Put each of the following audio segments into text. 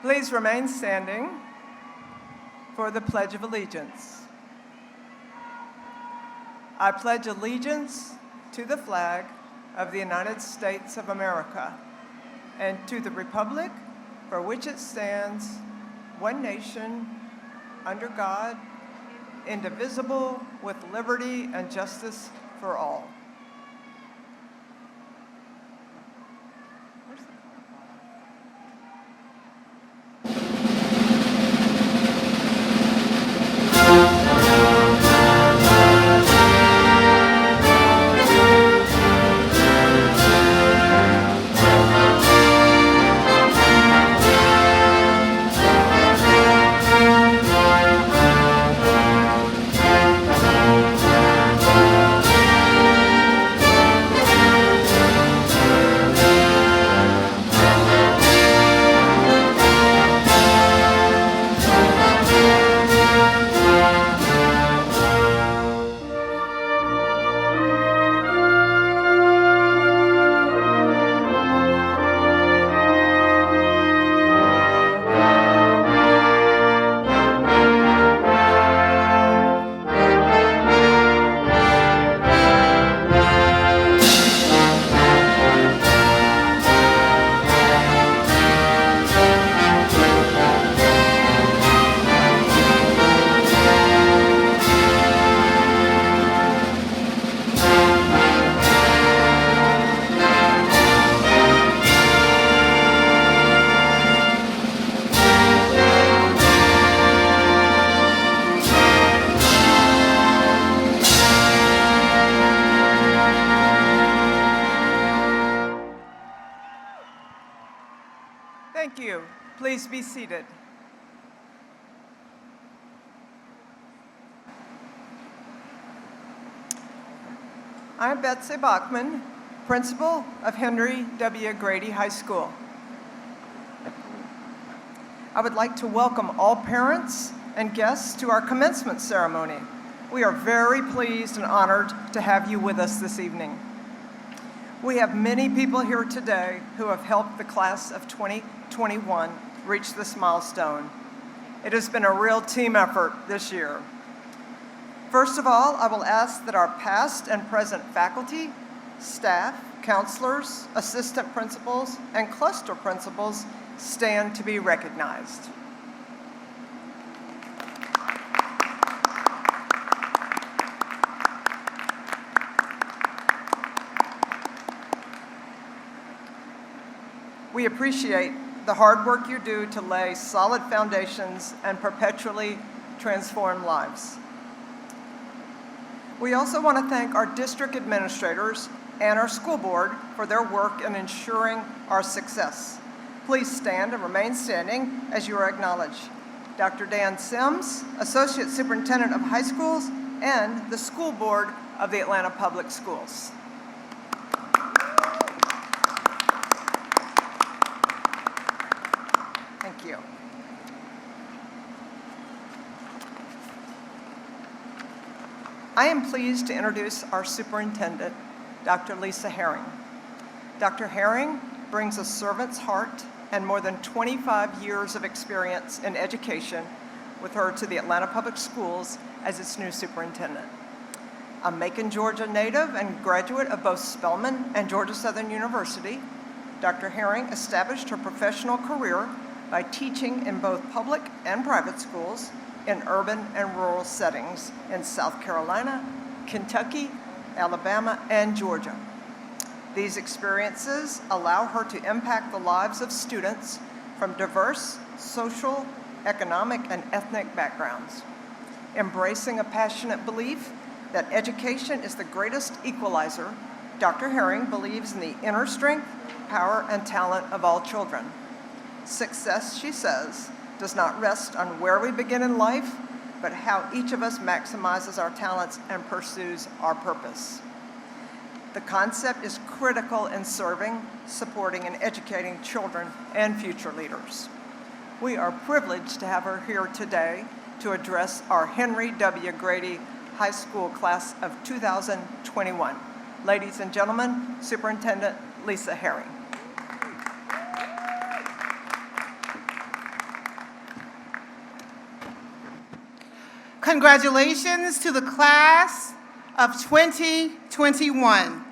Please remain standing for the Pledge of Allegiance. I pledge allegiance to the flag of the United States of America and to the republic for which it stands, one nation, under God, indivisible, with liberty and justice for all. Thank you. Please be seated. I'm Betsy Bachman, principal of Henry W. Grady High School. I would like to welcome all parents and guests to our commencement ceremony. We are very pleased and honored to have you with us this evening. We have many people here today who have helped the class of 2021 reach this milestone. It has been a real team effort this year. First of all, I will ask that our past and present faculty, staff, counselors, assistant principals, and cluster principals stand to be recognized. We appreciate the hard work you do to lay solid foundations and perpetually transform lives. We also want to thank our district administrators and our school board for their work in ensuring our success. Please stand and remain standing as you are acknowledged. Dr. Dan Sims, Associate Superintendent of High Schools, and the School Board of the Atlanta Public Schools. Thank you. I am pleased to introduce our superintendent, Dr. Lisa Herring. Dr. Herring brings a servant's heart and more than 25 years of experience in education with her to the Atlanta Public Schools as its new superintendent. A Macon, Georgia native and graduate of both Spelman and Georgia Southern University, Dr. Herring established her professional career by teaching in both public and private schools in urban and rural settings in South Carolina, Kentucky, Alabama, and Georgia. These experiences allow her to impact the lives of students from diverse social, economic, and ethnic backgrounds. Embracing a passionate belief that education is the greatest equalizer, Dr. Herring believes in the inner strength, power, and talent of all children. Success, she says, does not rest on where we begin in life, but how each of us maximizes our talents and pursues our purpose. The concept is critical in serving, supporting, and educating children and future leaders. We are privileged to have her here today to address our Henry W. Grady High School class of 2021. Ladies and gentlemen, Superintendent Lisa Herring. Congratulations to the class of 2021.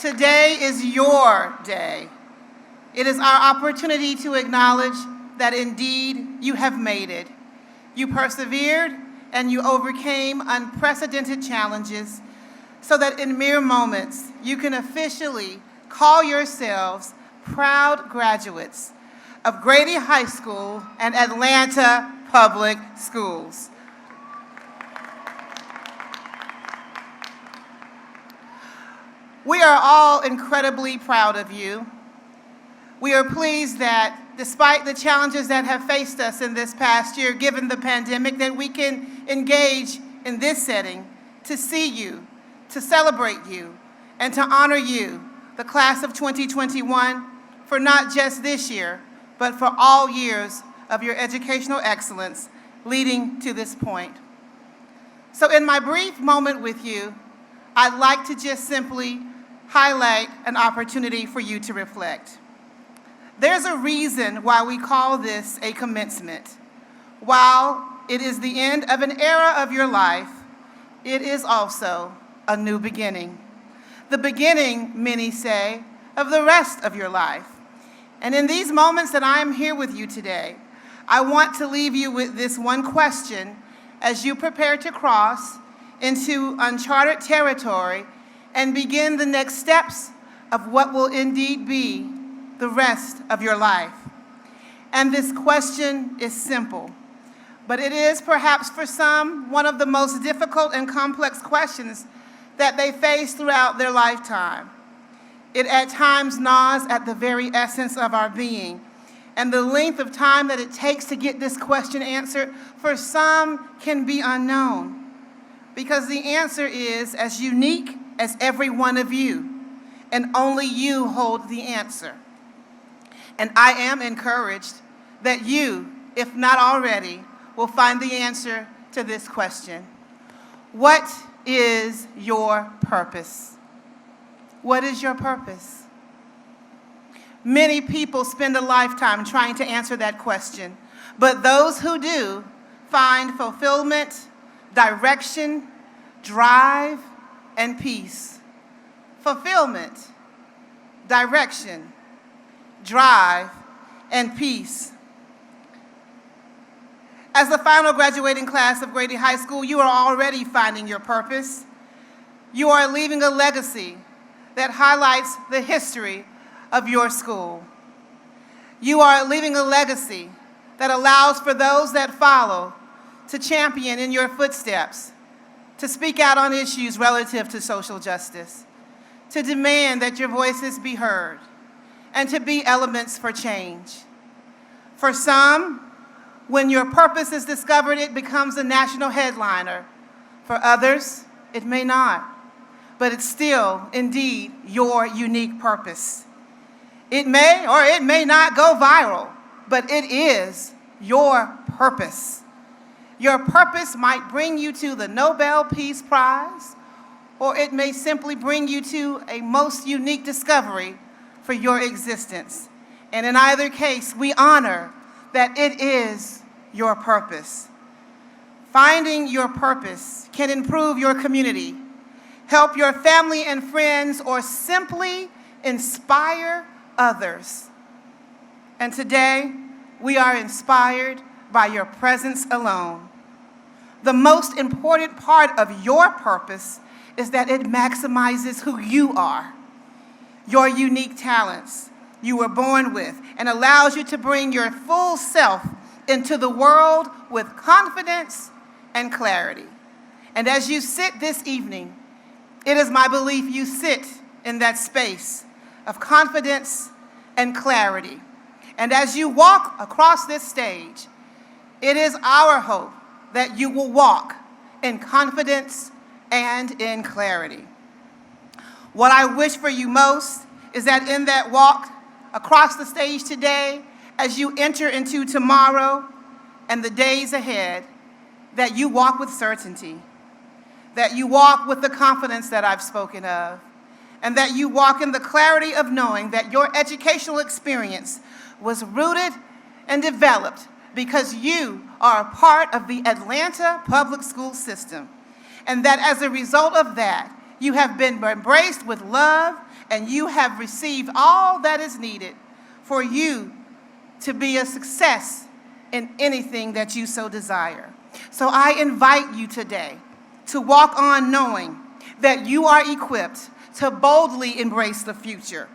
Today is your day. It is our opportunity to acknowledge that indeed you have made it. You persevered and you overcame unprecedented challenges so that in mere moments you can officially call yourselves proud graduates of Grady High School and Atlanta Public Schools. We are all incredibly proud of you. We are pleased that despite the challenges that have faced us in this past year, given the pandemic, that we can engage in this setting to see you, to celebrate you, and to honor you, the class of 2021, for not just this year, but for all years of your educational excellence leading to this point. So in my brief moment with you, I'd like to just simply highlight an opportunity for you to reflect. There's a reason why we call this a commencement. While it is the end of an era of your life, it is also a new beginning. The beginning, many say, of the rest of your life. And in these moments that I am here with you today, I want to leave you with this one question as you prepare to cross into uncharted territory and begin the next steps of what will indeed be the rest of your life. And this question is simple, but it is perhaps for some one of the most difficult and complex questions that they face throughout their lifetime. It at times gnaws at the very essence of our being, and the length of time that it takes to get this question answered for some can be unknown, because the answer is as unique as every one of you, and only you hold the answer. And I am encouraged that you, if not already, will find the answer to this question. What is your purpose? What is your purpose? Many people spend a lifetime trying to answer that question, but those who do find fulfillment, direction, drive, and peace. Fulfillment, direction, drive, and peace. As the final graduating class of Grady High School, you are already finding your purpose. You are leaving a legacy that highlights the history of your school. You are leaving a legacy that allows for those that follow to champion in your footsteps, to speak out on issues relative to social justice, to demand that your voices be heard, and to be elements for change. For some, when your purpose is discovered, it becomes a national headliner. For others, it may not, but it's still, indeed, your unique purpose. It may or it may not go viral, but it is your purpose. Your purpose might bring you to the Nobel Peace Prize, or it may simply bring you to a most unique discovery for your existence. And in either case, we honor that it is your purpose. Finding your purpose can improve your community, help your family and friends, or simply inspire others. And today, we are inspired by your presence alone. The most important part of your purpose is that it maximizes who you are, your unique talents you were born with, and allows you to bring your full self into the world with confidence and clarity. And as you sit this evening, it is my belief you sit in that space of confidence and clarity. And as you walk across this stage, it is our hope that you will walk in confidence and in clarity. What I wish for you most is that in that walk across the stage today, as you enter into tomorrow and the days ahead, that you walk with certainty, that you walk with the confidence that I've spoken of, and that you walk in the clarity of knowing that your educational experience was rooted and developed because you are a part of the Atlanta public school system, and that as a result of that, you have been embraced with love and you have received all that is needed for you to be a success in anything that you so desire. So I invite you today to walk on knowing that you are equipped to boldly embrace the future.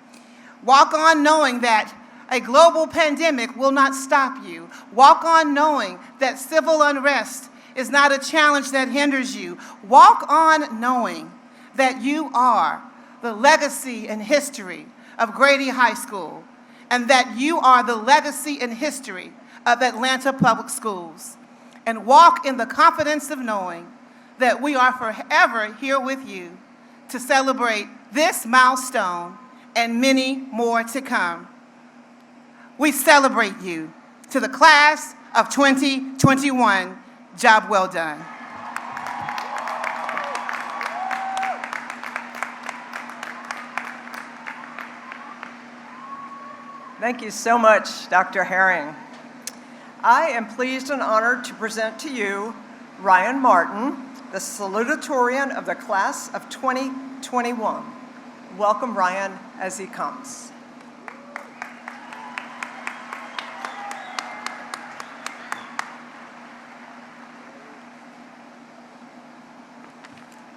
Walk on knowing that a global pandemic will not stop you. Walk on knowing that civil unrest is not a challenge that hinders you. Walk on knowing that you are the legacy and history of Grady High School, and that you are the legacy and history of Atlanta Public Schools. And walk in the confidence of knowing that we are forever here with you to celebrate this milestone and many more to come. We celebrate you. To the class of 2021, job well done. Thank you so much, Dr. Herring. I am pleased and honored to present to you Ryan Martin, the Salutatorian of the class of 2021. Welcome, Ryan, as he comes.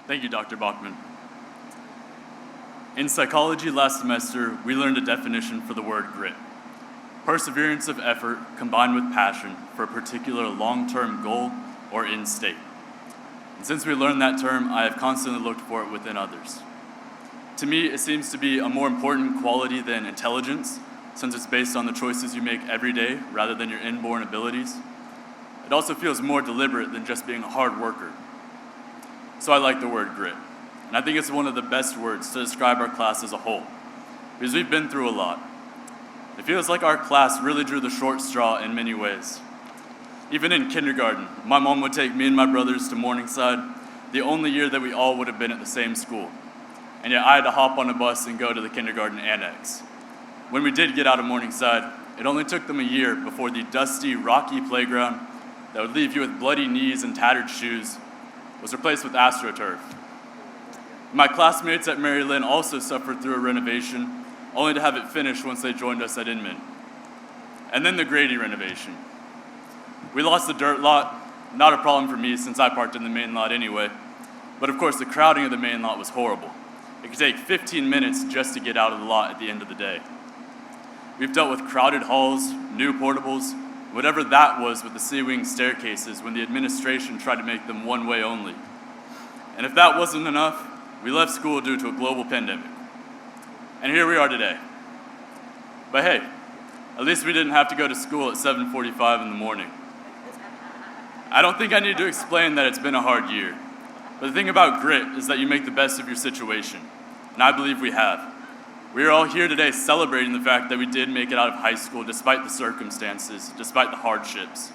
Thank you, Dr. Bachman. In psychology last semester, we learned a definition for the word grit. Perseverance of effort combined with passion for a particular long-term goal or end state. And since we learned that term, I have constantly looked for it within others. To me, it seems to be a more important quality than intelligence, since it's based on the choices you make every day rather than your inborn abilities. It also feels more deliberate than just being a hard worker. So I like the word grit. And I think it's one of the best words to describe our class as a whole, because we've been through a lot. It feels like our class really drew the short straw in many ways. Even in kindergarten, my mom would take me and my brothers to Morningside, the only year that we all would have been at the same school. And yet I had to hop on a bus and go to the kindergarten annex. When we did get out of Morningside, it only took them a year before the dusty, rocky playground that would leave you with bloody knees and tattered shoes was replaced with AstroTurf. My classmates at Mary Lynn also suffered through a renovation, only to have it finished once they joined us at Inman. And then the Grady renovation. We lost the dirt lot, not a problem for me since I parked in the main lot anyway, but of course the crowding of the main lot was horrible. It could take 15 minutes just to get out of the lot at the end of the day. We've dealt with crowded halls, new portables, whatever that was with the C-wing staircases when the administration tried to make them one-way only. And if that wasn't enough, we left school due to a global pandemic. And here we are today. But hey, at least we didn't have to go to school at 7:45 in the morning. I don't think I need to explain that it's been a hard year. But the thing about grit is that you make the best of your situation. And I believe we have. We are all here today celebrating the fact that we did make it out of high school despite the circumstances, despite the hardships.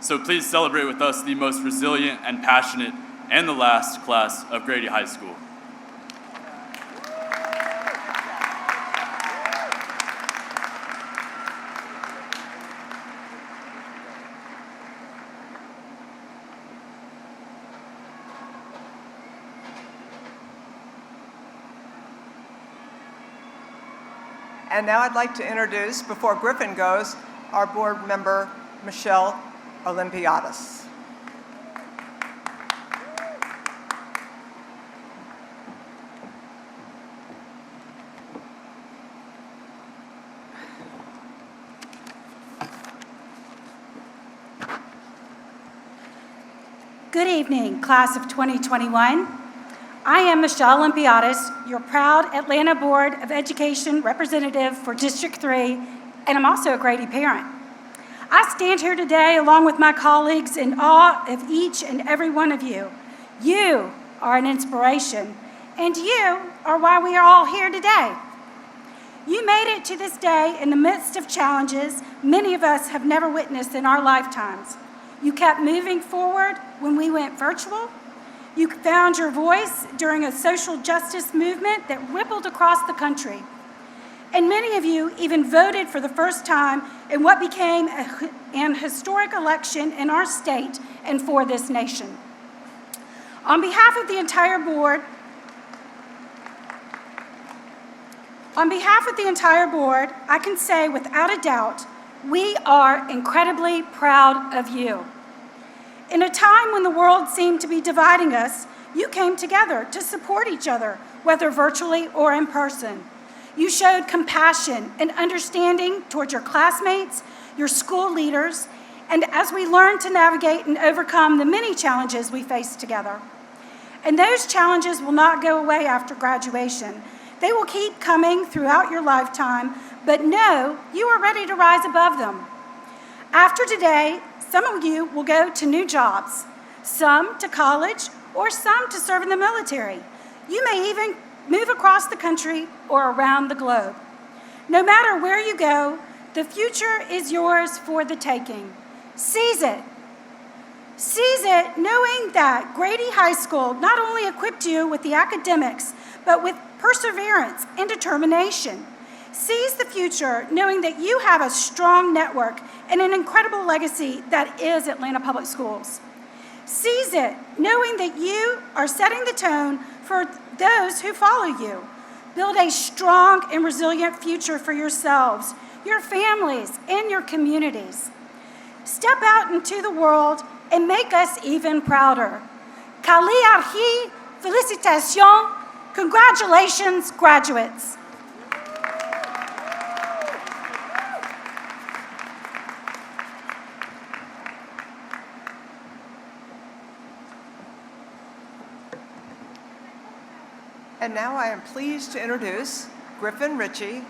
So please celebrate with us the most resilient and passionate and the last class of Grady High School. And now I'd like to introduce, before Griffin goes, our board member, Michelle Olympiadis. Good evening, class of 2021. I am Michelle Olympiadis, your proud Atlanta Board of Education representative for District 3, and I'm also a Grady parent. I stand here today along with my colleagues in awe of each and every one of you. You are an inspiration, and you are why we are all here today. You made it to this day in the midst of challenges many of us have never witnessed in our lifetimes. You kept moving forward when we went virtual. You found your voice during a social justice movement that rippled across the country. And many of you even voted for the first time in what became an historic election in our state and for this nation. On behalf of the entire board, I can say without a doubt, we are incredibly proud of you. In a time when the world seemed to be dividing us, you came together to support each other, whether virtually or in person. You showed compassion and understanding towards your classmates, your school leaders, and as we learned to navigate and overcome the many challenges we faced together. And those challenges will not go away after graduation. They will keep coming throughout your lifetime, but know you are ready to rise above them. After today, some of you will go to new jobs, some to college, or some to serve in the military. You may even move across the country or around the globe. No matter where you go, the future is yours for the taking. Seize it. Seize it knowing that Grady High School not only equipped you with the academics, but with perseverance and determination. Seize the future knowing that you have a strong network and an incredible legacy that is Atlanta Public Schools. Seize it knowing that you are setting the tone for those who follow you. Build a strong and resilient future for yourselves, your families, and your communities. Step out into the world and make us even prouder. Kali Arhi, félicitations, congratulations, graduates. And now I am pleased to introduce Griffin Ritchie,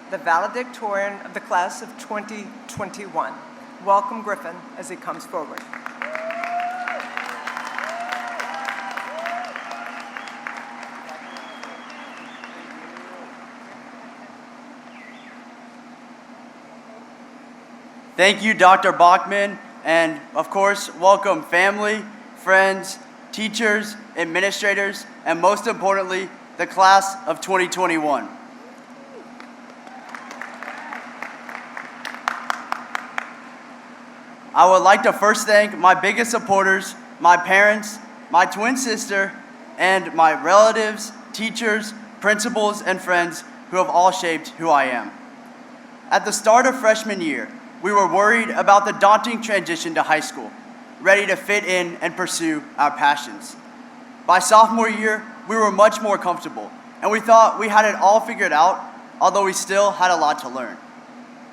the valedictorian of the class of 2021. Welcome, Griffin, as he comes forward. Thank you, Dr. Bachman, and of course, welcome family, friends, teachers, administrators, and most importantly, the class of 2021. I would like to first thank my biggest supporters, my parents, my twin sister, and my relatives, teachers, principals, and friends who have all shaped who I am. At the start of freshman year, we were worried about the daunting transition to high school, ready to fit in and pursue our passions. By sophomore year, we were much more comfortable, and we thought we had it all figured out, although we still had a lot to learn.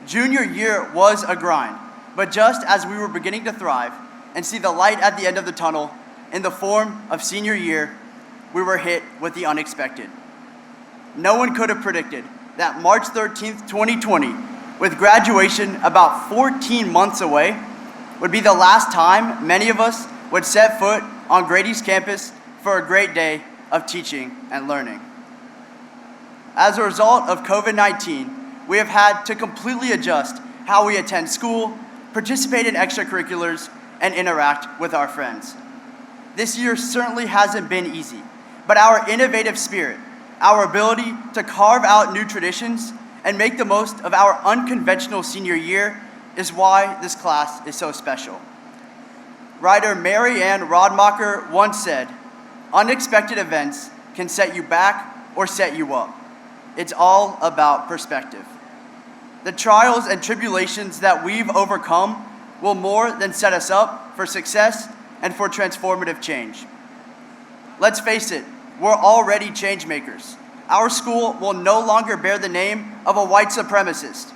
Junior year was a grind, but just as we were beginning to thrive and see the light at the end of the tunnel in the form of senior year, we were hit with the unexpected. No one could have predicted that March 13th, 2020, with graduation about 14 months away, would be the last time many of us would set foot on Grady's campus for a great day of teaching and learning. As a result of COVID-19, we have had to completely adjust how we attend school, participate in extracurriculars, and interact with our friends. This year certainly hasn't been easy, but our innovative spirit, our ability to carve out new traditions, and make the most of our unconventional senior year is why this class is so special. Writer Mary Ann Rodmacher once said, "Unexpected events can set you back or set you up. It's all about perspective." The trials and tribulations that we've overcome will more than set us up for success and for transformative change. Let's face it, we're already change makers. Our school will no longer bear the name of a white supremacist.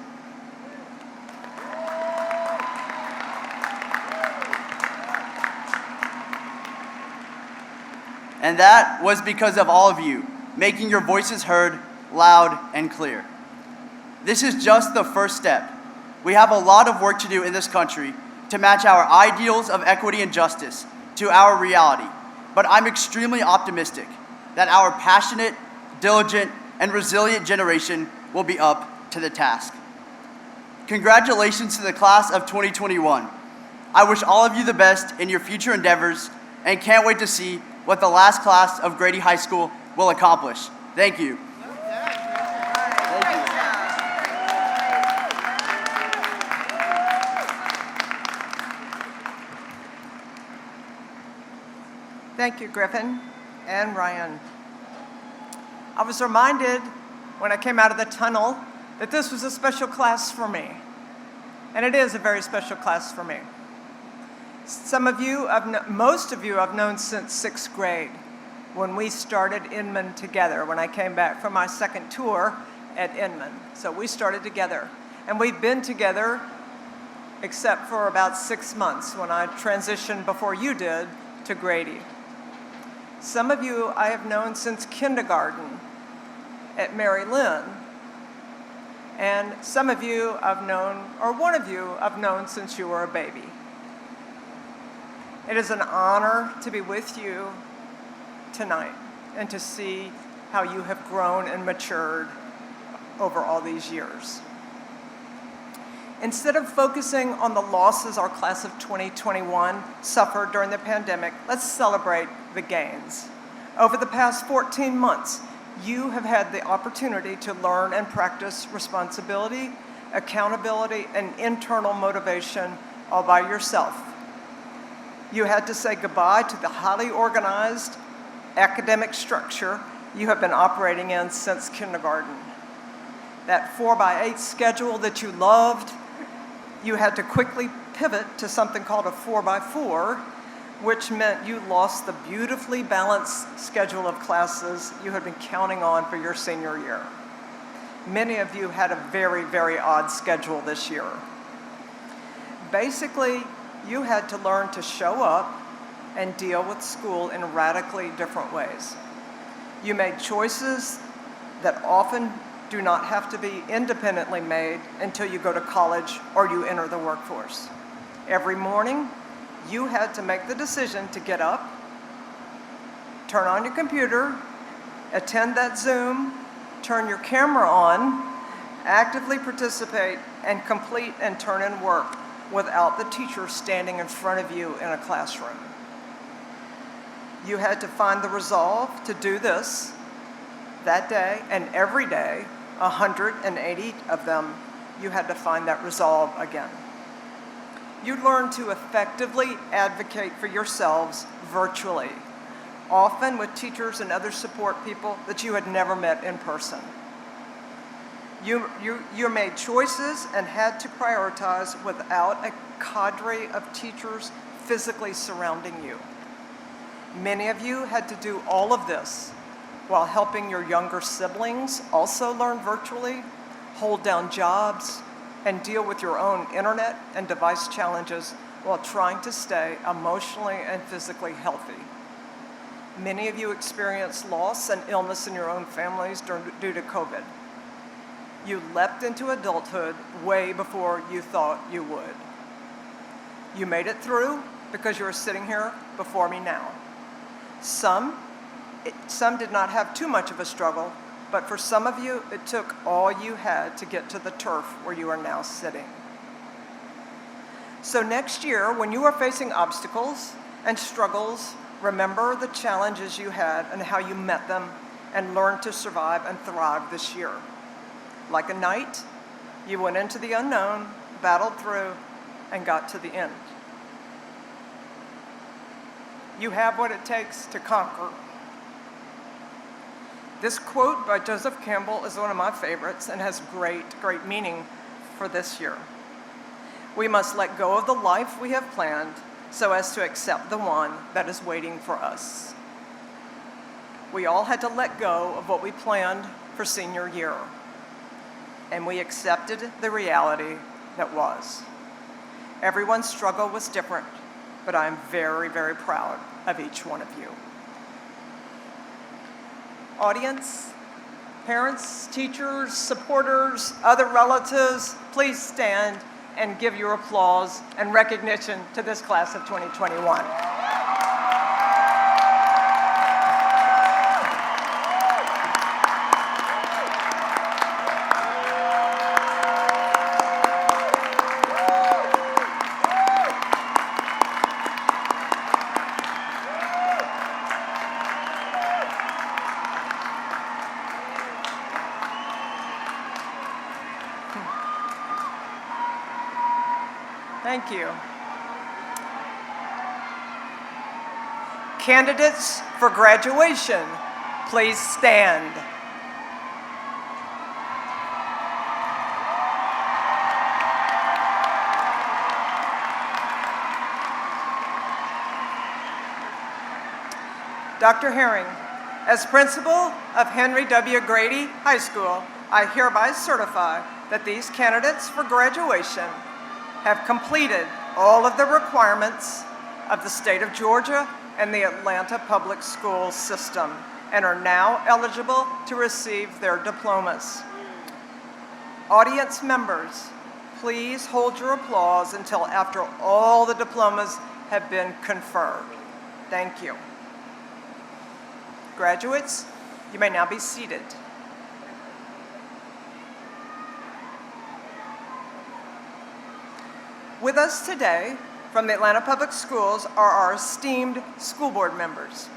And that was because of all of you, making your voices heard loud and clear. This is just the first step. We have a lot of work to do in this country to match our ideals of equity and justice to our reality, but I'm extremely optimistic that our passionate, diligent, and resilient generation will be up to the task. Congratulations to the class of 2021. I wish all of you the best in your future endeavors and can't wait to see what the last class of Grady High School will accomplish. Thank you. Thank you, Griffin and Ryan. I was reminded when I came out of the tunnel that this was a special class for me. And it is a very special class for me. Most of you I've known since 6th grade when we started Inman together, when I came back from my second tour at Inman. So we started together. And we've been together except for about 6 months when I transitioned before you did to Grady. Some of you I have known since kindergarten at Mary Lynn. And some of you I've known, or one of you I've known since you were a baby. It is an honor to be with you tonight and to see how you have grown and matured over all these years. Instead of focusing on the losses our class of 2021 suffered during the pandemic, let's celebrate the gains. Over the past 14 months, you have had the opportunity to learn and practice responsibility, accountability, and internal motivation all by yourself. You had to say goodbye to the highly organized academic structure you have been operating in since kindergarten. That 4x8 schedule that you loved, you had to quickly pivot to something called a 4x4, which meant you lost the beautifully balanced schedule of classes you had been counting on for your senior year. Many of you had a very, very odd schedule this year. Basically, you had to learn to show up and deal with school in radically different ways. You made choices that often do not have to be independently made until you go to college or you enter the workforce. Every morning, you had to make the decision to get up, turn on your computer, attend that Zoom, turn your camera on, actively participate, and complete and turn in work without the teacher standing in front of you in a classroom. You had to find the resolve to do this that day and every day, 180 of them, you had to find that resolve again. You learned to effectively advocate for yourselves virtually, often with teachers and other support people that you had never met in person. You made choices and had to prioritize without a cadre of teachers physically surrounding you. Many of you had to do all of this while helping your younger siblings also learn virtually, hold down jobs, and deal with your own internet and device challenges while trying to stay emotionally and physically healthy. Many of you experienced loss and illness in your own families due to COVID. You leapt into adulthood way before you thought you would. You made it through because you are sitting here before me now. Some did not have too much of a struggle, but for some of you, it took all you had to get to the turf where you are now sitting. So next year, when you are facing obstacles and struggles, remember the challenges you had and how you met them and learned to survive and thrive this year. Like a knight, you went into the unknown, battled through, and got to the end. You have what it takes to conquer. This quote by Joseph Campbell is one of my favorites and has great, great meaning for this year. We must let go of the life we have planned so as to accept the one that is waiting for us. We all had to let go of what we planned for senior year, and we accepted the reality that was. Everyone's struggle was different, but I am very, very proud of each one of you. Audience, parents, teachers, supporters, other relatives, please stand and give your applause and recognition to this class of 2021. Thank you. Candidates for graduation, please stand. Dr. Herring, as principal of Henry W. Grady High School, I hereby certify that these candidates for graduation have completed all of the requirements of the state of Georgia and the Atlanta Public School system and are now eligible to receive their diplomas. Audience members, please hold your applause until after all the diplomas have been conferred. Thank you. Graduates, you may now be seated. With us today from the Atlanta Public Schools are our esteemed school board members.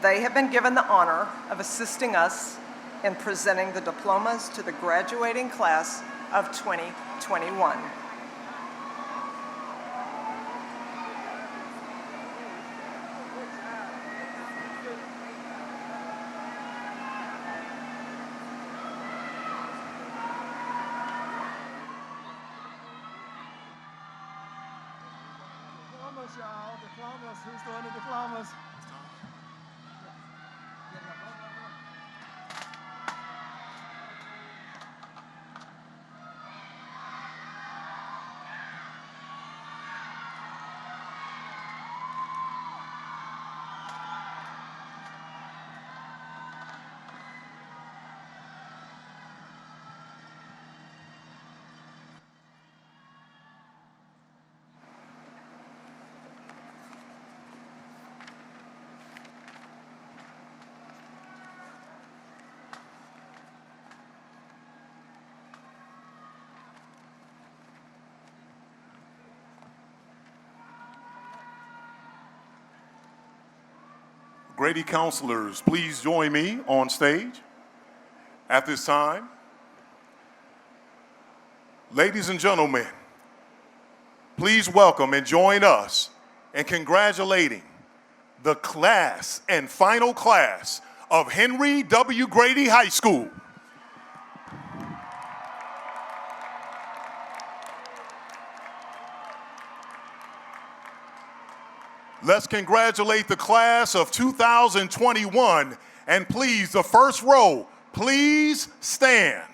They have been given the honor of assisting us in presenting the diplomas to the graduating class of 2021. Y'all, diplomas. Who's doing the diplomas? Grady counselors, please join me on stage at this time. Ladies and gentlemen, please welcome and join us in congratulating the class and final class of Henry W. Grady High School. Let's congratulate the class of 2021, and please, the first row, please stand.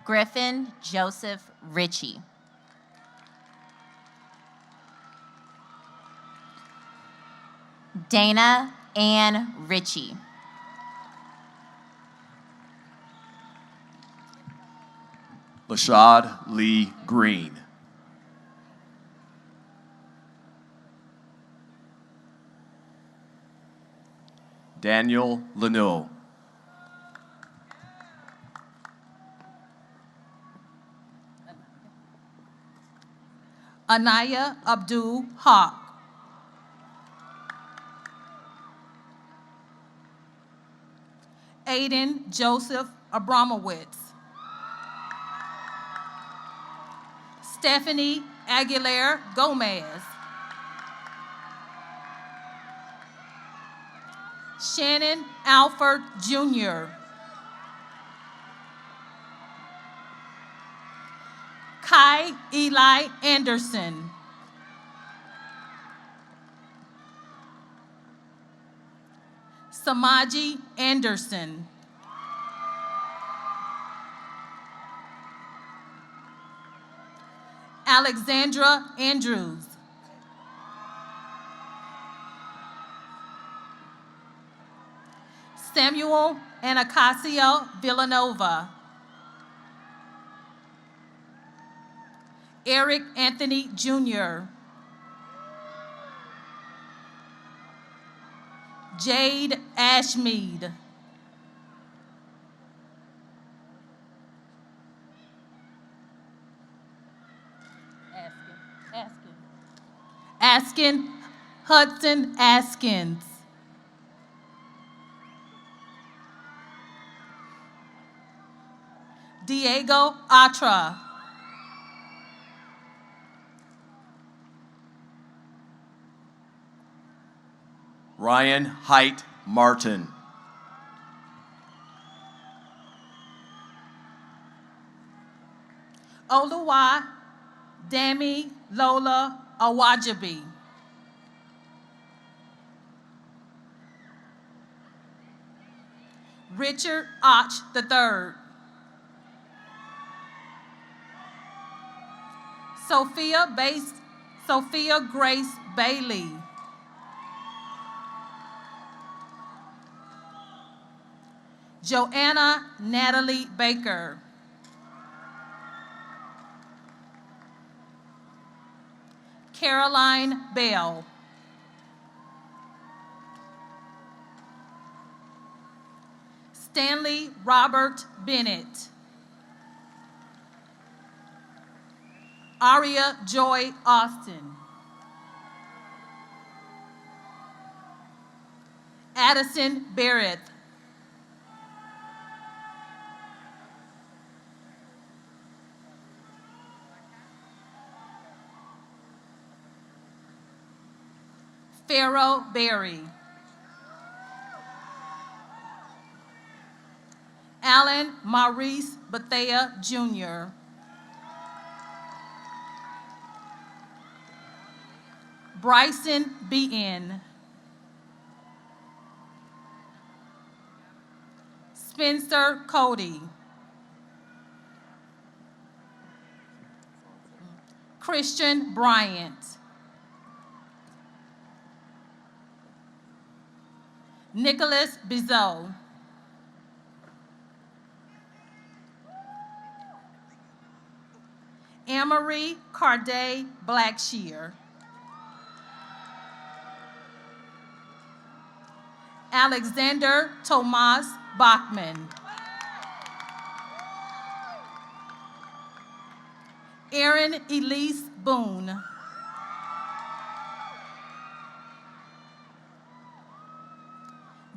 Griffin Joseph Ritchie. Dana Ann Ritchie. Lashad Lee Green. Daniel Lano. Anaya Abdul Haq. Aiden Joseph Abramowitz. Stephanie Aguilera Gomez. Shannon Alford Jr. Kai Eli Anderson. Samaji Anderson. Alexandra Andrews. Samuel Anacasio Villanova. Eric Anthony Jr. Jade Ashmead. Askin Hudson Askins. Diego Atra. Ryan Height Martin. Oluwa Dami Lola Awajabi. Richard Och III. Sophia Grace Bailey. Joanna Natalie Baker. Caroline Bell. Stanley Robert Bennett. Aria Joy Austin. Addison Barrett. Pharaoh Berry. Alan Maurice Bethea Jr. Bryson Beaton. Spencer Cody. Christian Bryant. Nicholas Bizot. Amory Carday Blackshear. Alexander Tomas Bachman. Erin Elise Boone.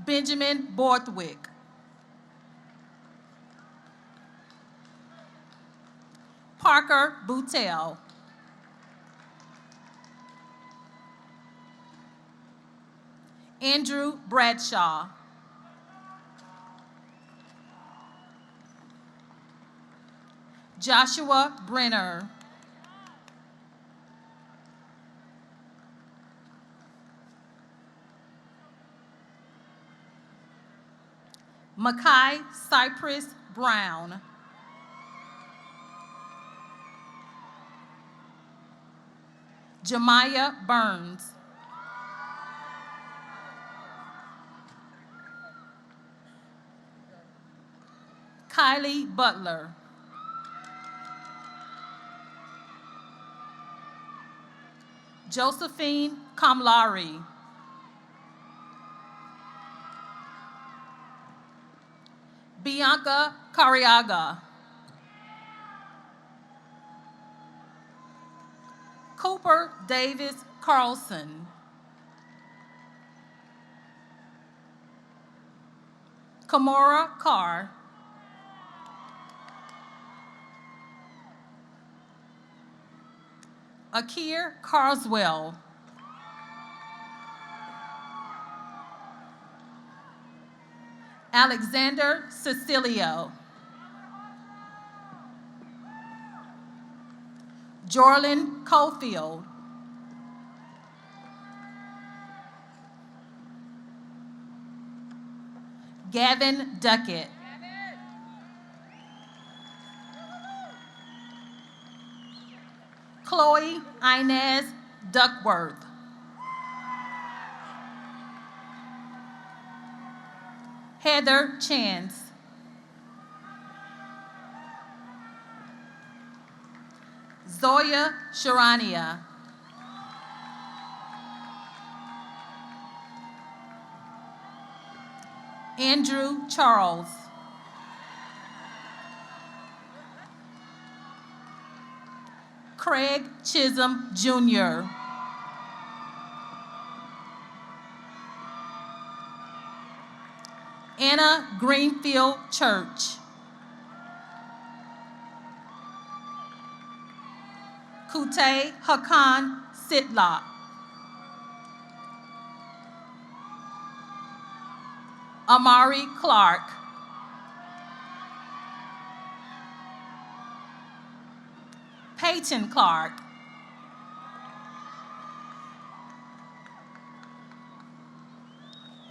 Benjamin Borthwick. Parker Boutel. Andrew Bradshaw. Joshua Brenner. Makai Cypress Brown. Jemiah Burns. Kylie Butler. Josephine Kamlari. Bianca Cariaga. Cooper Davis Carlson. Kamora Carr. Akir Carswell. Alexander Cecilio. Jorlyn Cofield. Gavin Duckett. Chloe Inez Duckworth. Heather Chance. Zoya Sharania. Andrew Charles. Craig Chisholm, Jr. Anna Greenfield Church. Kute Hakan Sitlock. Amari Clark. Peyton Clark.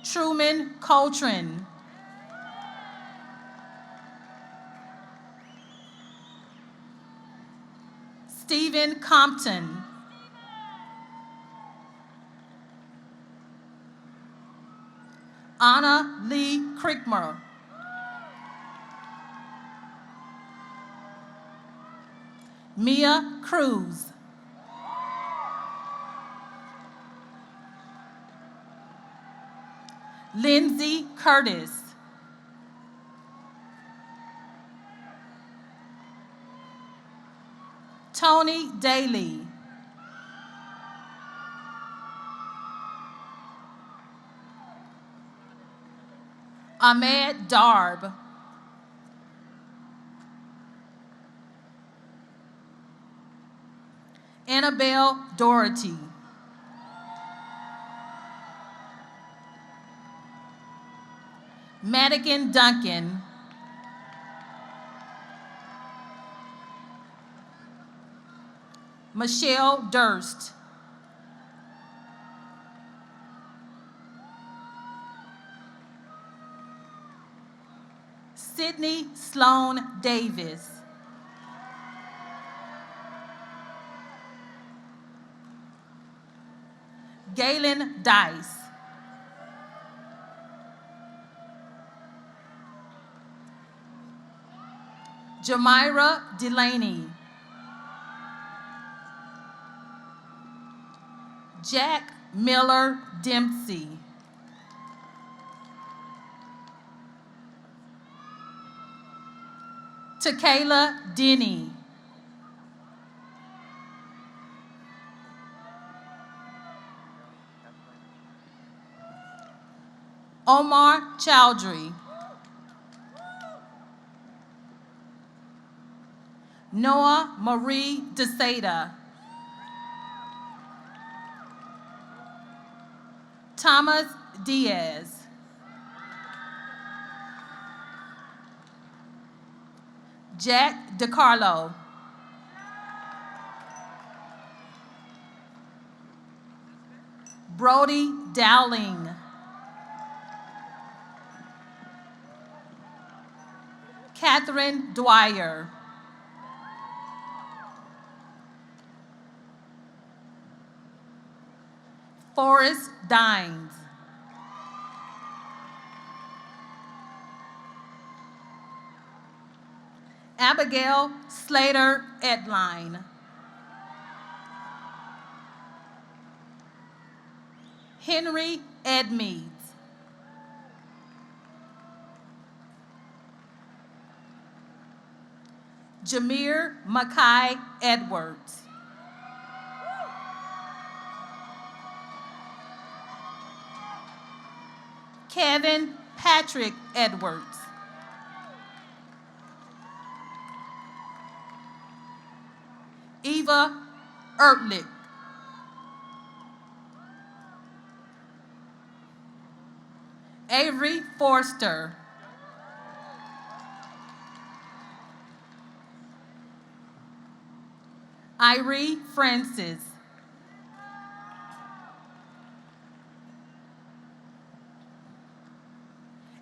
Truman Coltrane. Stephen Compton. Anna Lee Crickmer. Mia Cruz. Lindsay Curtis. Tony Daly. Ahmed Darb. Annabelle Doherty. Madigan Duncan. Michelle Durst. Sydney Sloan Davis. Galen Dice. Jamira Delaney. Jack Miller Dempsey. Takayla Denny. Omar Chowdhury. Noah Marie DeSada. Thomas Diaz. Jack DeCarlo. Brody Dowling. Catherine Dwyer. Forrest Dines. Abigail Slater Edline. Henry Edmeades. Jameer Mackay Edwards. Kevin Patrick Edwards. Eva Ertlich. Avery Forster. Irie Francis.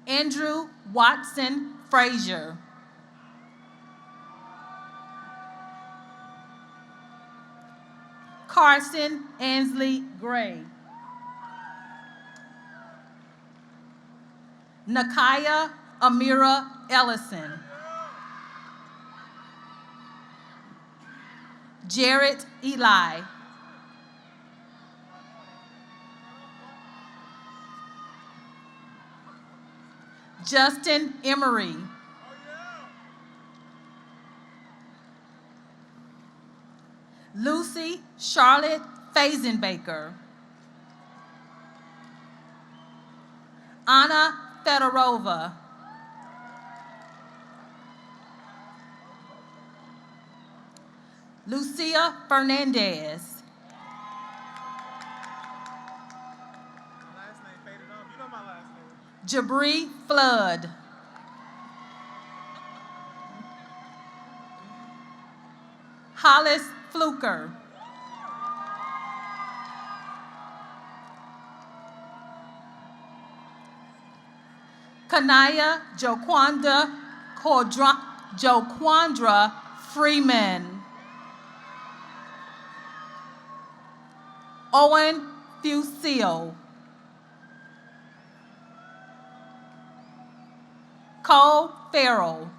Andrew Watson Frazier. Carson Ansley Gray. Nakaya Amira Ellison. Jarrett Eli. Justin Emery. Lucy Charlotte Fazenbaker. Anna Fedorova. Lucia Fernandez. Jabri Flood. Hollis Fluker. Kanaya Joquandra Freeman. Owen Fusile. Cole Farrell.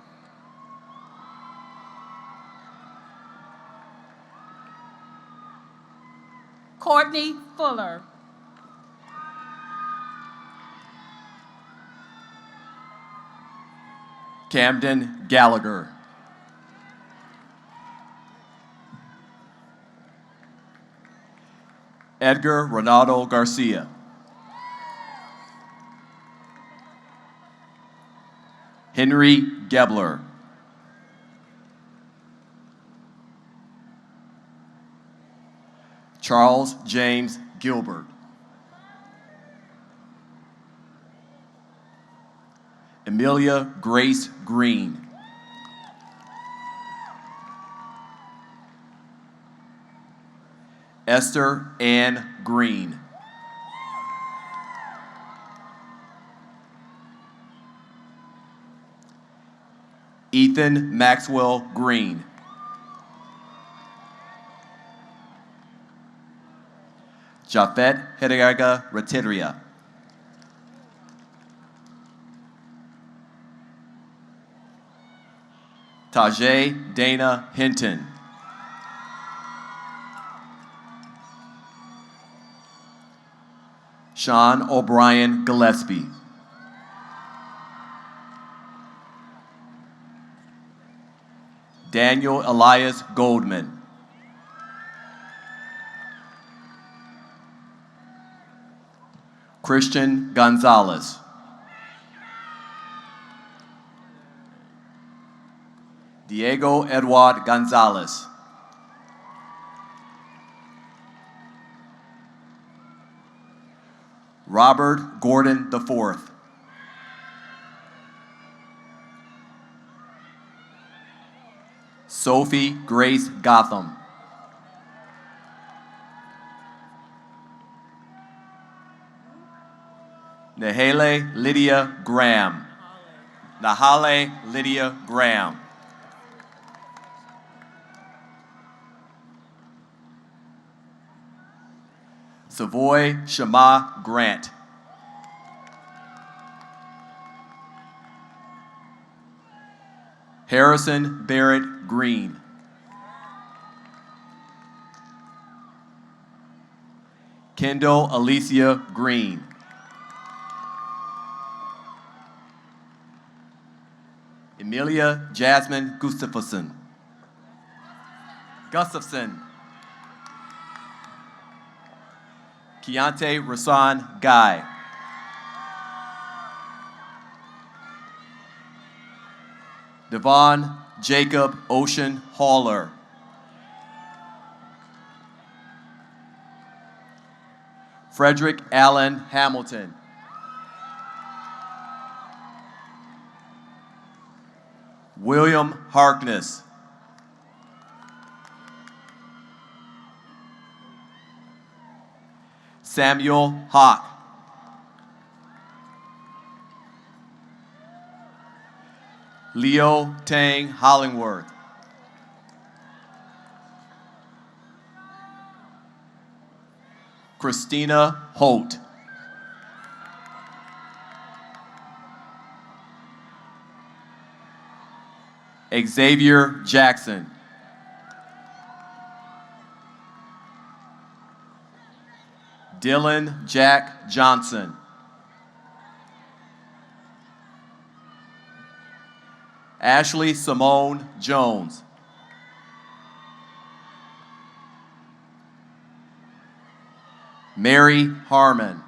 Courtney Fuller. Camden Gallagher. Edgar Ronaldo Garcia. Henry Gebler. Charles James Gilbert. Amelia Grace Green. Esther Ann Green. Ethan Maxwell Green. Jafet Hedega Retidria. Tajay Dana Hinton. Sean O'Brien Gillespie. Daniel Elias Goldman. Christian Gonzalez. Diego Eduard Gonzalez. Robert Gordon IV. Sophie Grace Gotham. Nahale Lydia Graham. Nahale Lydia Graham. Savoy Shama Grant. Harrison Barrett Green. Kendall Alicia Green. Emilia Jasmine Gustafson. Keontae Rasan Guy. Devon Jacob Ocean Haller. Frederick Allen Hamilton. William Harkness. Samuel Hawk. Leo Tang Hollingworth. Christina Holt. Xavier Jackson. Dylan Jack Johnson. Ashley Simone Jones. Mary Harmon.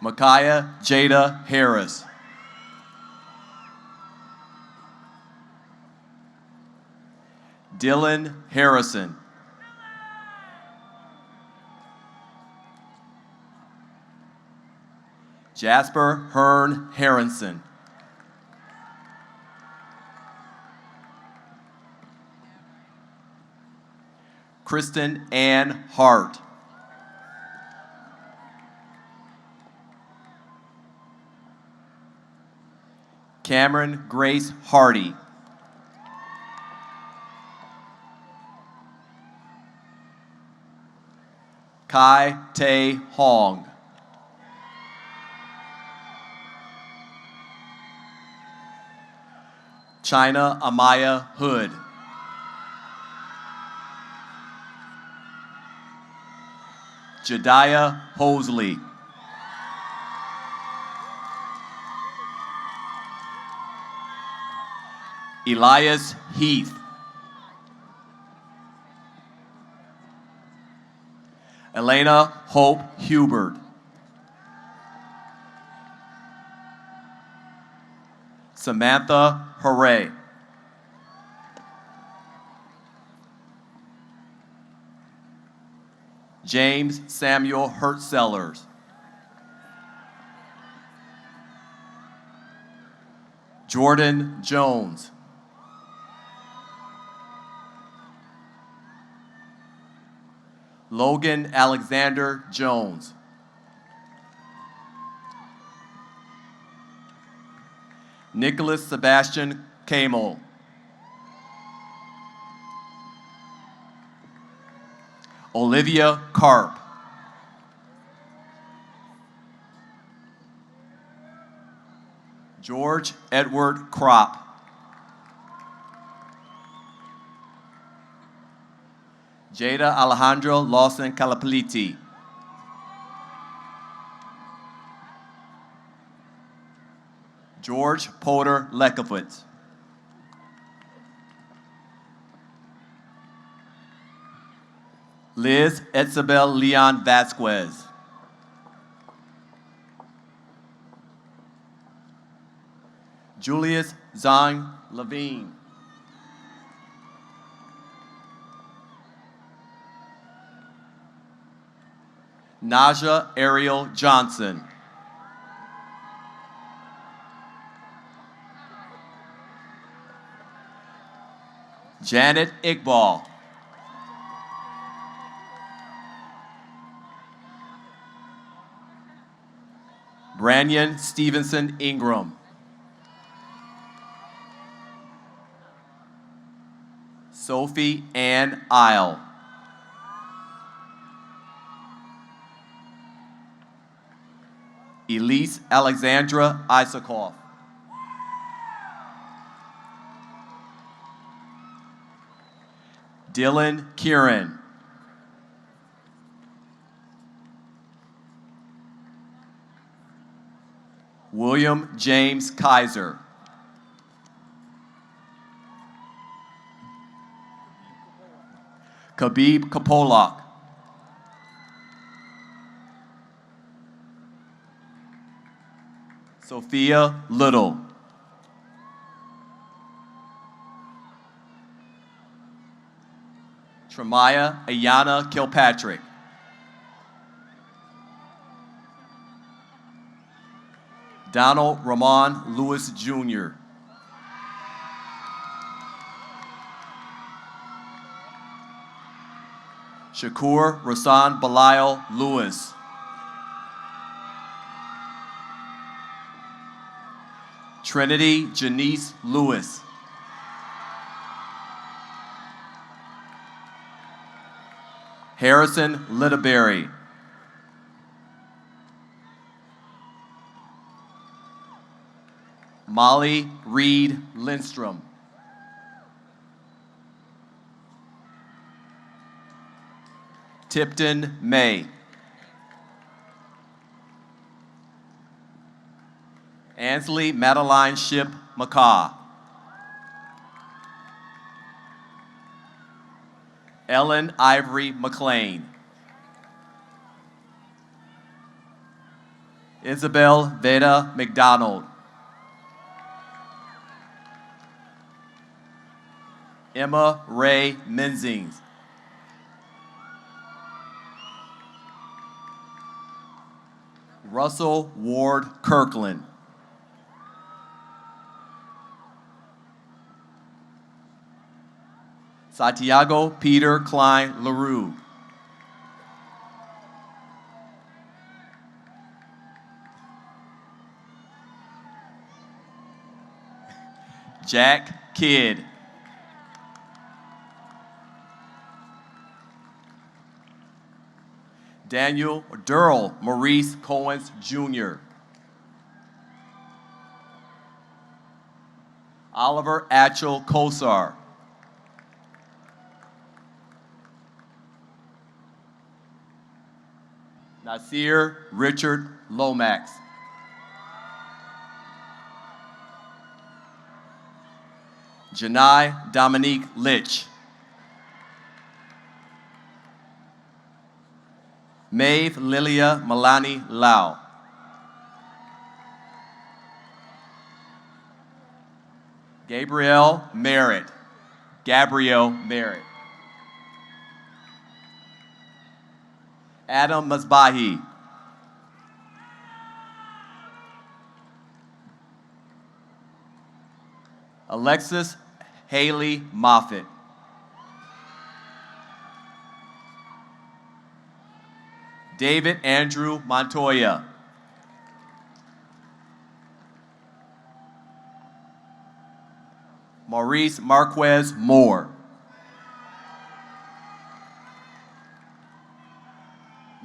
Micaiah Jada Harris. Dylan Harrison. Jasper Hearn Harrison. Kristen Ann Hart. Cameron Grace Hardy. Kai Tae Hong. China Amaya Hood. Jediah Hosley. Elias Heath. Elena Hope Hubert. Samantha Hooray. James Samuel Hertzellers. Jordan Jones. Logan Alexander Jones. Nicholas Sebastian Kamel. Olivia Karp. George Edward Kropp. Jada Alejandro Lawson Calapeliti. George Porter Lekowitz. Liz Etzabel Leon Vasquez. Julius Zhang Levine. Naja Ariel Johnson. Janet Iqbal. Branyan Stevenson Ingram. Sophie Ann Isle. Elise Alexandra Isakoff. Dylan Kieran. William James Kaiser. Khabib Kapolak. Sophia Little. Tremaya Ayana Kilpatrick. Donald Ramon Lewis Jr. Shakur Rasan Belial Lewis. Trinity Janice Lewis. Harrison Littleberry. Molly Reed Lindstrom. Tipton May. Ansley Madeline Ship McCaw. Ellen Ivory McLean. Isabel Veda McDonald. Emma Ray Menzings. Russell Ward Kirkland. Santiago Peter Klein LaRue. Jack Kidd. Daniel Durrell Maurice Coens Jr. Oliver Atchell Kosar. Nasir Richard Lomax. Janai Dominique Litch. Maeve Lilia Milani Lau. Gabrielle Merritt. Gabrielle Merritt. Adam Masbahi. Alexis Haley Moffitt. David Andrew Montoya. Maurice Marquez Moore.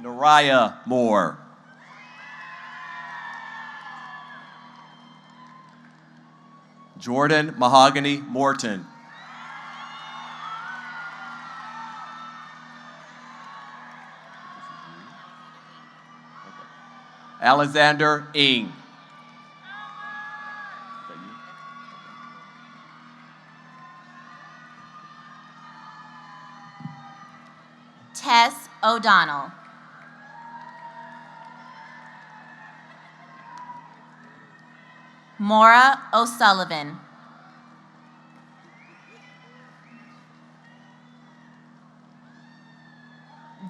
Naraya Moore. Jordan Mahogany Morton. Alexander Ing. Tess O'Donnell. Maura O'Sullivan.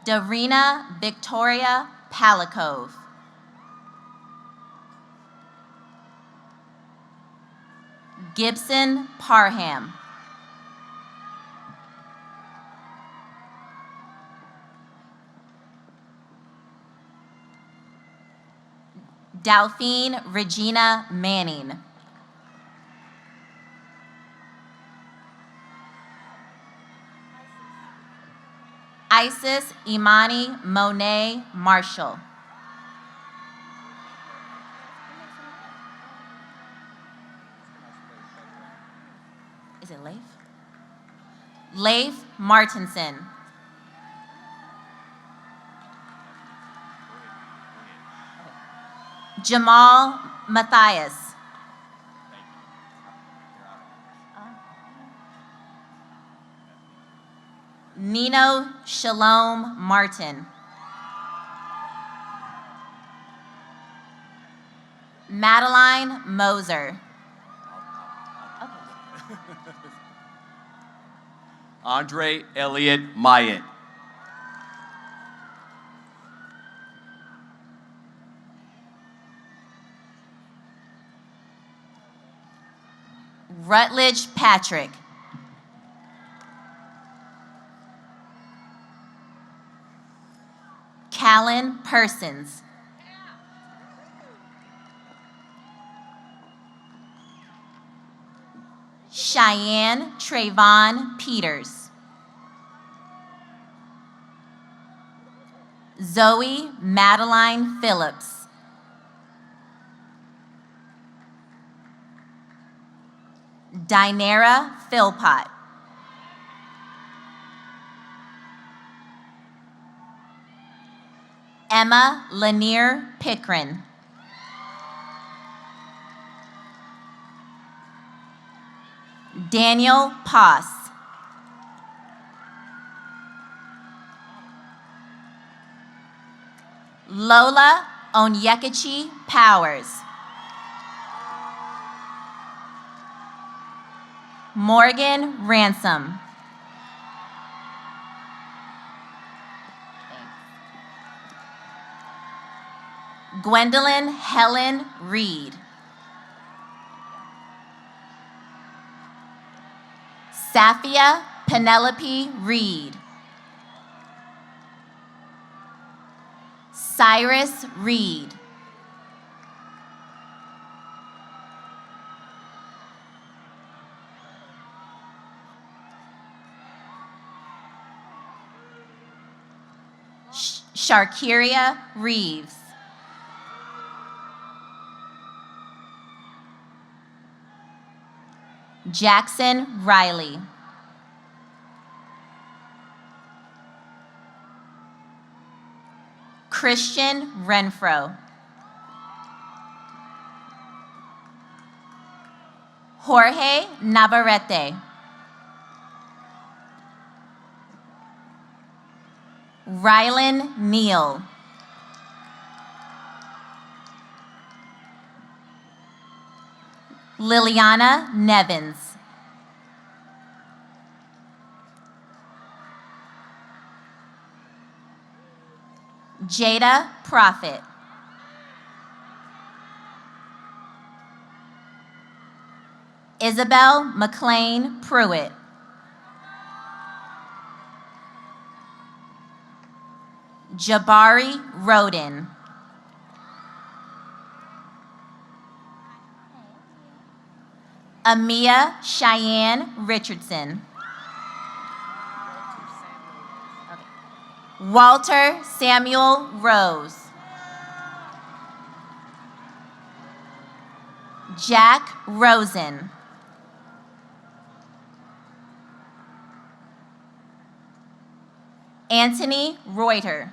Darina Victoria Palikov. Gibson Parham. Delphine Regina Manning. Isis Imani Monet Marshall. Is it Leif? Leif Martinson. Jamal Matthias. Nino Shalom Martin. Madeline Moser. Andre Elliott Myatt. Rutledge Patrick. Callan Persons. Cheyenne Trayvon Peters. Zoe Madeline Phillips. Dinara Philpott. Emma Lanier Pickren. Daniel Poss. Lola Onyekachi Powers. Morgan Ransom. Gwendolyn Helen Reed. Safia Penelope Reed. Cyrus Reed. Sharkiria Reeves. Jackson Riley. Christian Renfro. Jorge Navarrete. Rylan Neal. Liliana Nevins. Jada Prophet. Isabel McLean Pruitt. Jabari Roden. Amia Cheyenne Richardson. Walter Samuel Rose. Jack Rosen. Anthony Reuter.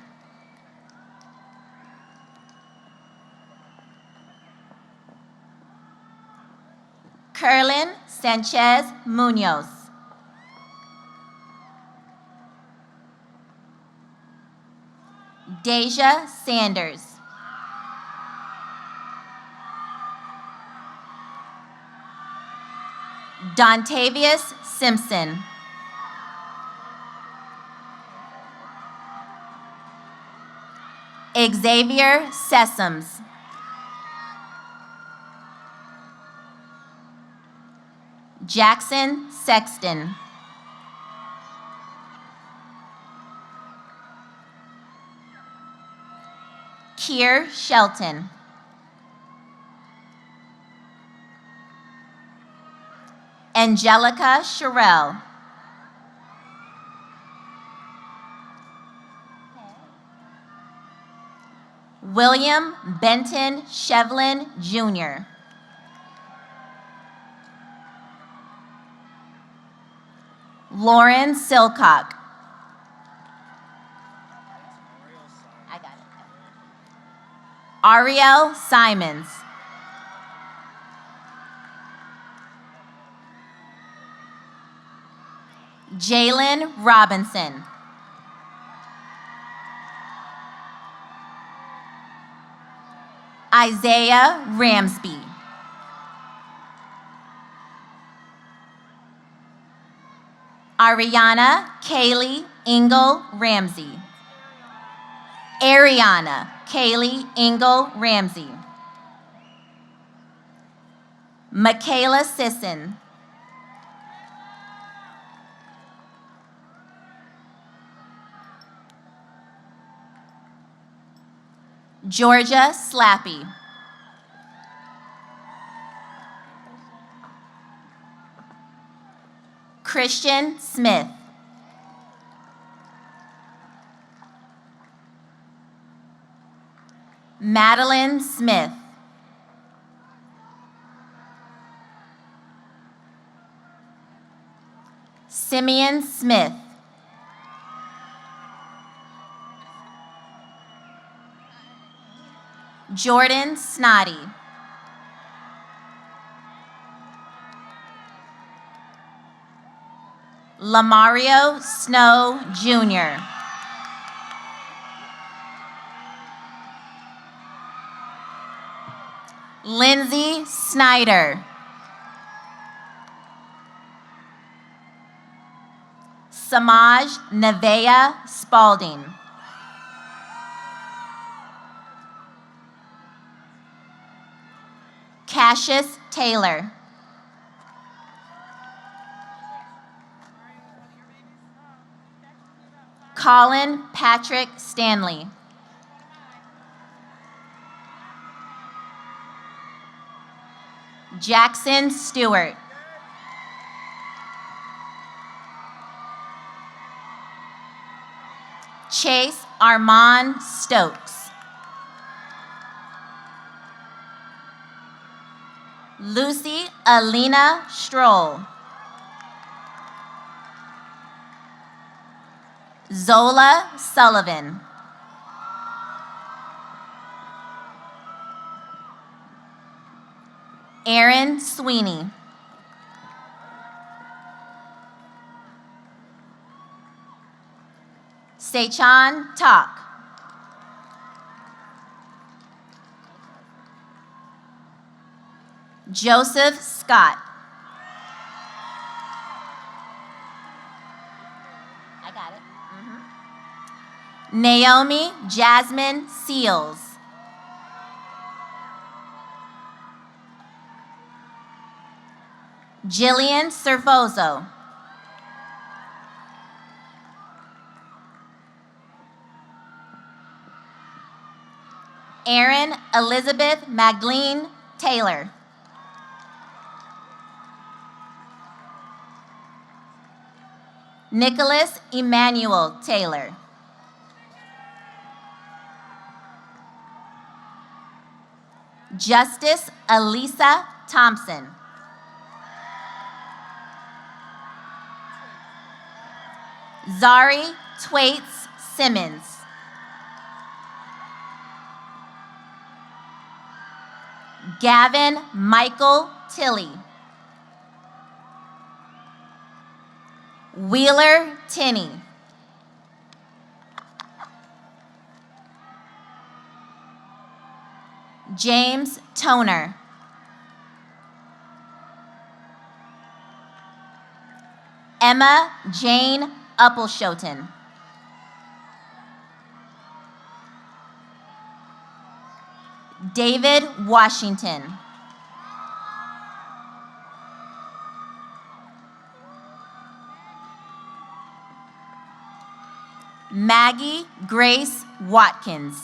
Kerlin Sanchez Munoz. Deja Sanders. Dontavius Simpson. Xavier Sessoms. Jackson Sexton. Kier Shelton. Angelica Sherrill. William Benton Shevlin, Jr. Lauren Silcock. I got it. Ariel Simons. Jalen Robinson. Isaiah Ramsby. Ariana Kaylee Engel Ramsey. Ariana Kaylee Engel Ramsey. Michaela Sisson. Georgia Slappy. Christian Smith. Madeline Smith. Simeon Smith. Jordan Snoddy. Lamario Snow, Jr. Lindsay Snyder. Samaj Nevaeh Spalding. Cassius Taylor. Colin Patrick Stanley. Jackson Stewart. Chase Armand Stokes. Lucy Alina Stroll. Zola Sullivan. Aaron Sweeney. Sechan Tak. Joseph Scott. I got it. Naomi Jasmine Seals. Jillian Servozo. Erin Elizabeth Magdalene Taylor. Nicholas Emmanuel Taylor. Justice Elisa Thompson. Zari Twaits Simmons. Gavin Michael Tilley. Wheeler Tinney. James Toner. Emma Jane Uppleshoten. David Washington. Maggie Grace Watkins.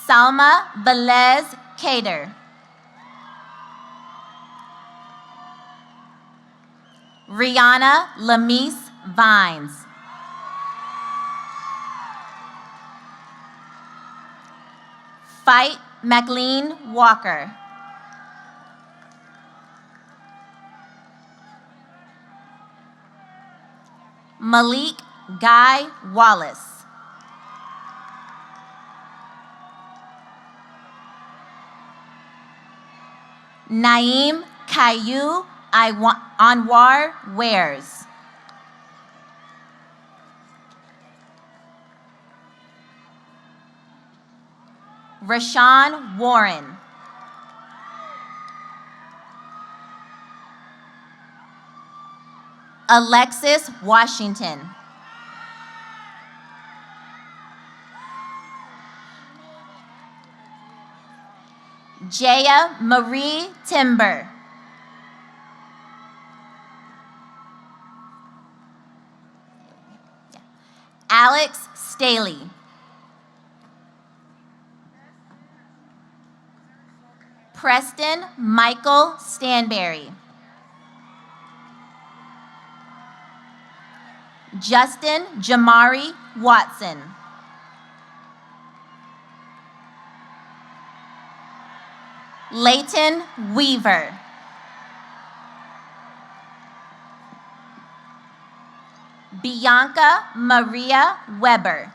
Salma Velez Cater. Rihanna Lamise Vines. Fight McLean Walker. Malik Guy Wallace. Naeem Caillou Anwar Wares. Rashawn Warren. Alexis Washington. Jaya Marie Timber. Alex Staley. Preston Michael Stanberry. Justin Jamari Watson. Leighton Weaver. Bianca Maria Weber.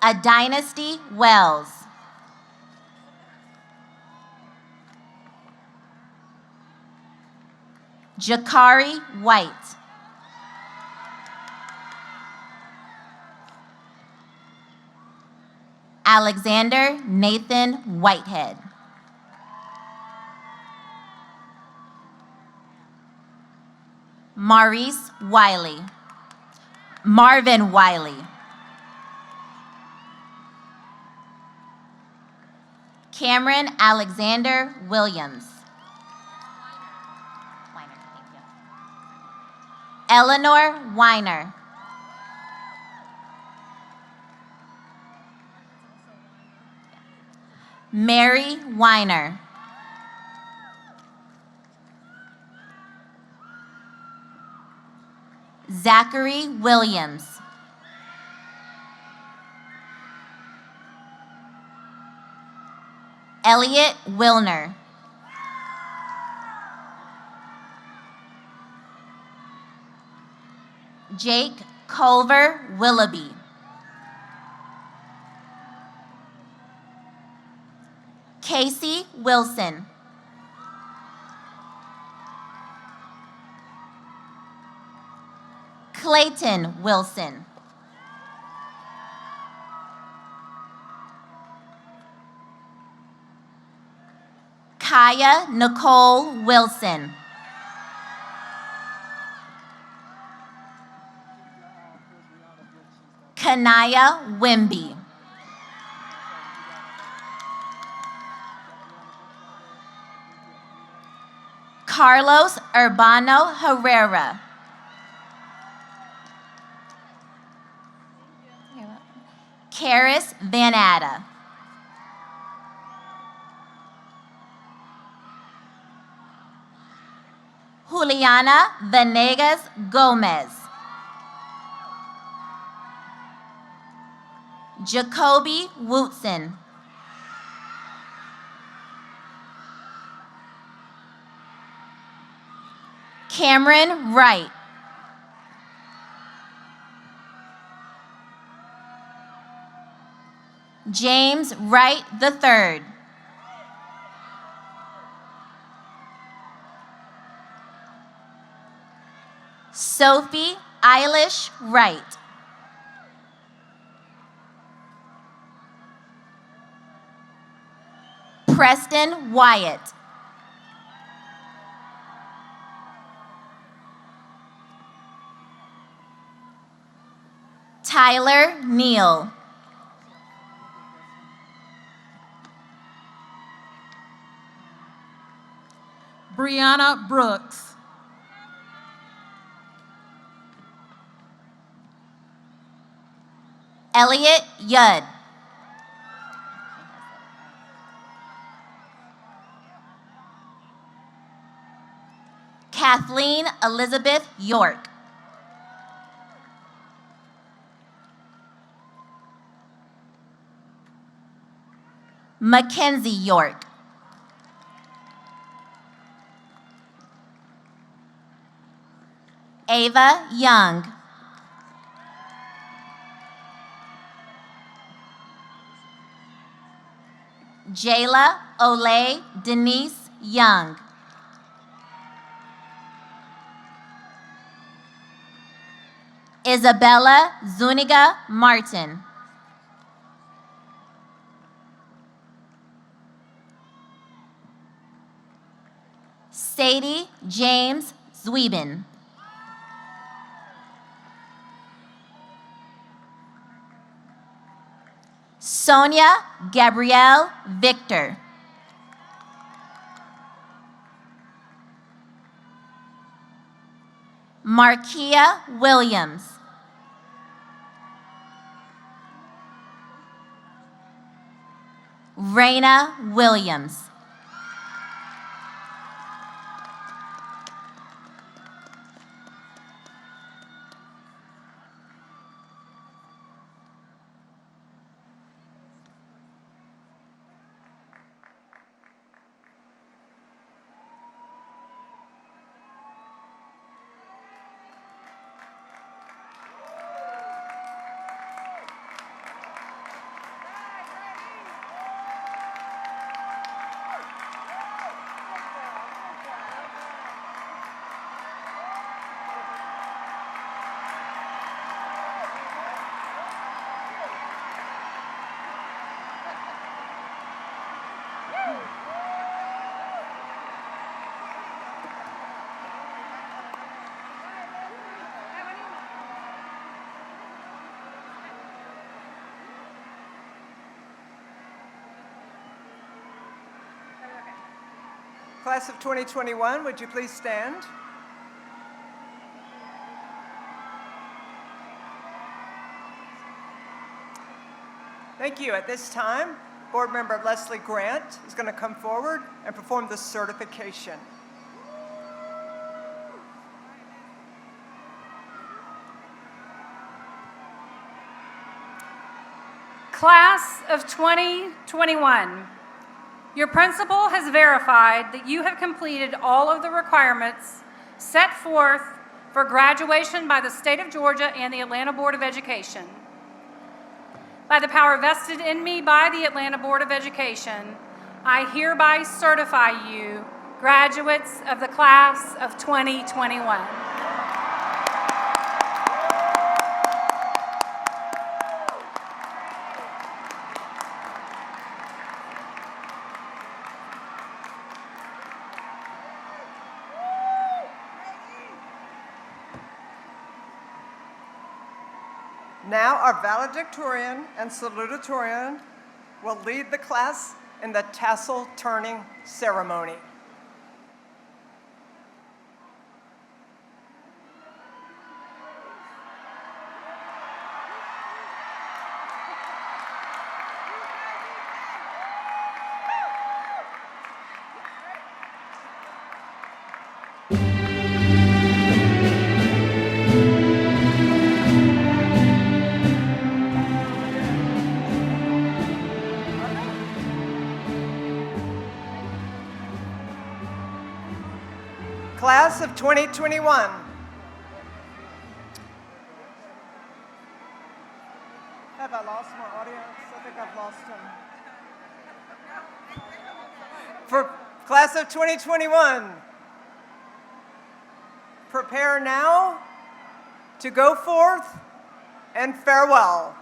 A Dynasty Wells. Jakari White. Alexander Nathan Whitehead. Maurice Wiley. Marvin Wiley. Cameron Alexander Williams. Weiner, thank you. Eleanor Weiner. Mary Weiner. Zachary Williams. Elliot Wilner. Jake Culver Willoughby. Casey Wilson. Clayton Wilson. Kaya Nicole Wilson. Kanaya Wimby. Carlos Urbano Herrera. Karis Van Atta. Juliana Venegas Gomez. Jacoby Wootson. Cameron Wright. James Wright III. Sophie Eilish Wright. Preston Wyatt. Tyler Neal. Brianna Brooks. Elliot Yudd. Kathleen Elizabeth York. Mackenzie York. Ava Young. Jayla Olay Denise Young. Isabella Zuniga Martin. Sadie James Zwieben. Sonia Gabrielle Victor. Markia Williams. Raina Williams. Class of 2021, would you please stand? Thank you. At this time, Board Member Leslie Grant is going to come forward and perform the certification. Class of 2021, your principal has verified that you have completed all of the requirements set forth for graduation by the State of Georgia and the Atlanta Board of Education. By the power vested in me by the Atlanta Board of Education, I hereby certify you graduates of the class of 2021. Now our valedictorian and salutatorian will lead the class in the tassel turning ceremony. Class of 2021. Have I lost my audience? I think I've lost them. For class of 2021, prepare now to go forth and farewell.